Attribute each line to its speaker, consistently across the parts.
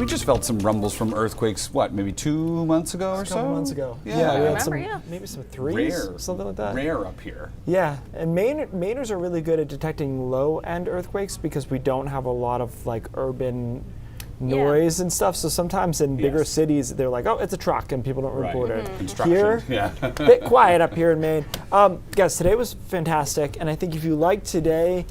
Speaker 1: We just felt some rumbles from earthquakes, what, maybe 2 months ago or so?
Speaker 2: A couple months ago.
Speaker 1: Yeah.
Speaker 2: we
Speaker 1: I
Speaker 2: had
Speaker 3: remember,
Speaker 2: maybe some threes, something like that.
Speaker 1: Rare up here.
Speaker 2: Yeah, and Mainers are really good at detecting low-end earthquakes because we don't have a lot of like urban noise and stuff. So sometimes in bigger cities, they're like, oh, it's a truck, and people don't report it.
Speaker 1: Construction.
Speaker 2: Here,
Speaker 1: Yeah.
Speaker 2: bit quiet up here in Maine. Guys, today was fantastic, and I think if you like today,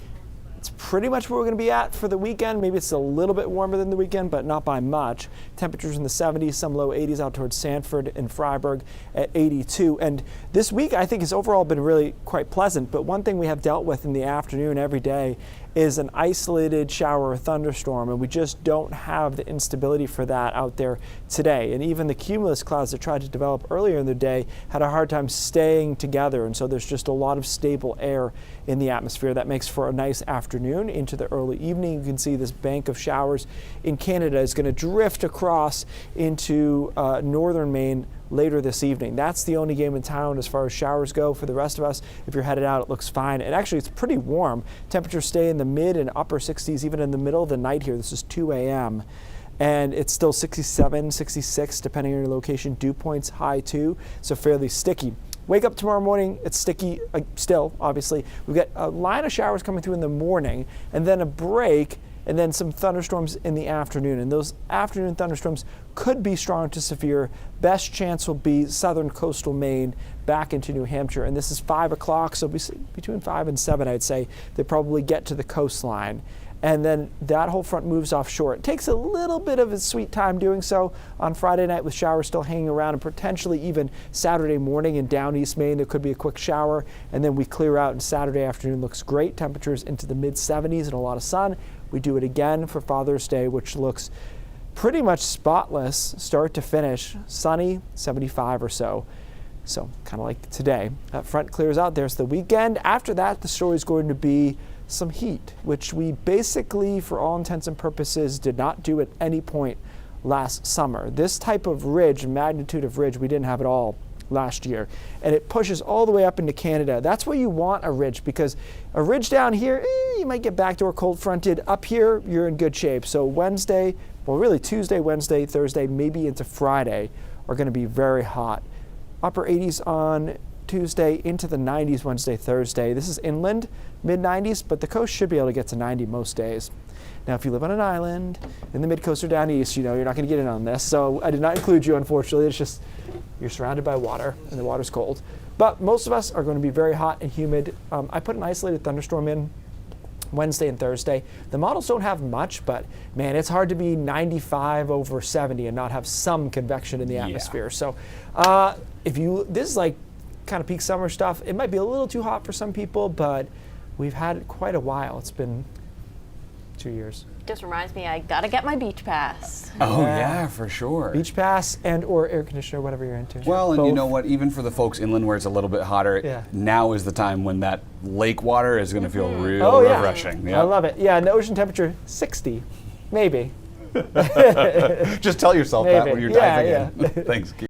Speaker 2: it's pretty much where we're going to be at for the weekend. Maybe it's a little bit warmer than the weekend, but not by much. Temperatures in the 70s, some low 80s out towards Sanford and Freiburg at 82. And this week, I think, has overall been really quite pleasant. But one thing we have dealt with in the afternoon every day is an isolated shower or thunderstorm, and we just don't have the instability for that out there today. And even the cumulus clouds that tried to develop earlier in the day had a hard time staying together, and so there's just a lot of stable air in the atmosphere that makes for a nice afternoon into the early evening. You can see this bank of showers in Canada is going to drift across into northern Maine later this evening. That's the only game in town as far as showers go. For the rest of us, if you're headed out, it looks fine. And actually, it's pretty warm. Temperatures stay in the mid and upper 60s even in the middle of the night here. This is 2 a.m. And it's still 67, 66, depending on your location. Dew points high too, so fairly sticky. Wake up tomorrow morning, it's sticky still, obviously. We've got a line of showers coming through in the morning, and then a break, and then some thunderstorms in the afternoon. And those afternoon thunderstorms could be strong to severe. Best chance will be southern coastal Maine back into New Hampshire. And this is 5 o'clock, so between 5 and 7, I'd say, they probably get to the coastline. And then that whole front moves offshore. It takes a little bit of a sweet time doing so on Friday night with showers still hanging around, and potentially even Saturday morning in down East Maine, there could be a quick shower. And then we clear out, and Saturday afternoon looks great. Temperatures into the mid 70s and a lot of sun. We do it again for Father's Day, which looks pretty much spotless start to finish. Sunny, 75 or so. So kind of like today. That front clears out. There's the weekend. After that, the story is going to be some heat, which we basically, for all intents and purposes, did not do at any point last summer. This type of ridge, magnitude of ridge, we didn't have at all last year. And it pushes all the way up into Canada. That's where you want a ridge, because a ridge down here, you might get backdoor cold fronted. Up here, you're in good shape. So Wednesday, well really Tuesday, Wednesday, Thursday, maybe into Friday are going to be very hot. Upper 80s on Tuesday, into the 90s Wednesday, Thursday. This is inland, mid 90s, but the coast should be able to get to 90 most days. Now, if you live on an island in the mid-coast or down east, you know you're not going to get in on this. So I did not include you, unfortunately. It's just you're surrounded by water, and the water's cold. But most of us are going to be very hot and humid. I put an isolated thunderstorm in Wednesday and Thursday. The models don't have much, but man, it's hard to be 95 over 70 and not have some convection in the atmosphere. So this is like kind of peak summer stuff. It might be a little too hot for some people, but we've had it quite a while. It's been 2 years.
Speaker 3: Just reminds me, I gotta get my beach pass.
Speaker 1: Oh yeah, for sure.
Speaker 2: Beach pass and or air conditioner, whatever you're into.
Speaker 1: Well, and
Speaker 2: Both.
Speaker 1: you know what? Even for the folks inland where it's a little bit hotter, now is the time when that lake water is going to feel real refreshing.
Speaker 2: I love it. Yeah, and the ocean temperature 60, maybe.
Speaker 1: Just tell yourself that when you're diving in. Thanks.